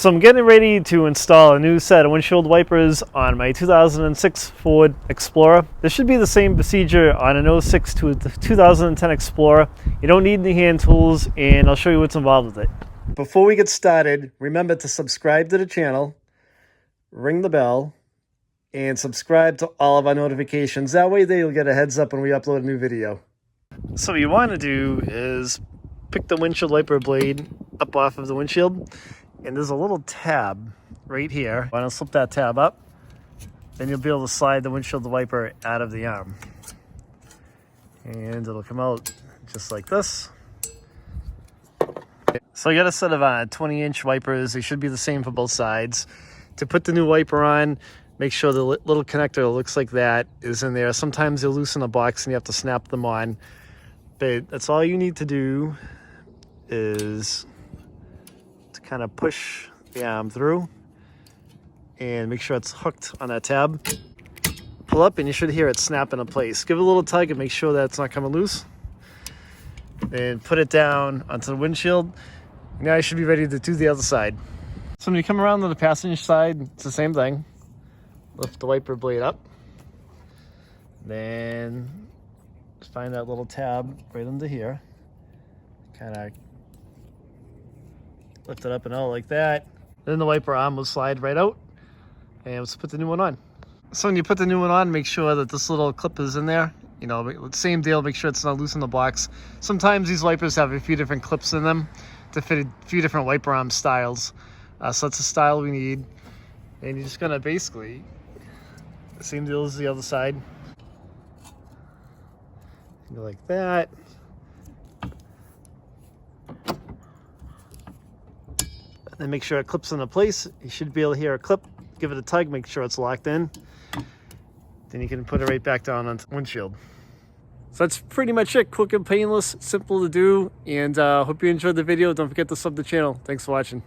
So I'm getting ready to install a new set of windshield wipers on my 2006 Ford Explorer. This should be the same procedure on an 06 to a 2010 Explorer. You don't need any hand tools, and I'll show you what's involved with it. Before we get started, remember to subscribe to the channel, ring the bell, and subscribe to all of our notifications. That way you'll get a heads up when we upload a new video. So what you want to do is pick the windshield wiper blade up off of the windshield. And there's a little tab right here. Want to slip that tab up, then you'll be able to slide the windshield wiper out of the arm. And it'll come out just like this. So you got a set of 20-inch wipers. They should be the same for both sides. To put the new wiper on, make sure the little connector that looks like that is in there. Sometimes they'll loosen the box and you have to snap them on. But that's all you need to do is kind of push the arm through and make sure it's hooked on that tab. Pull up and you should hear it snap into place. Give it a little tug and make sure that it's not coming loose. Then put it down onto the windshield. Now you should be ready to do the other side. So when you come around to the passenger side, it's the same thing. Lift the wiper blade up. Then find that little tab right under here. Kind of lift it up and out like that. Then the wiper arm will slide right out. And let's put the new one on. So when you put the new one on, make sure that this little clip is in there. You know, same deal, make sure it's not loose in the box. Sometimes these wipers have a few different clips in them to fit a few different wiper arm styles. So that's the style we need. And you're just gonna basically, the same deal as the other side. Go like that. And make sure it clips into place. You should be able to hear a clip. Give it a tug, make sure it's locked in. Then you can put it right back down on the windshield. So that's pretty much it. Quick and painless, simple to do. And hope you enjoyed the video. Don't forget to sub the channel. Thanks for watching.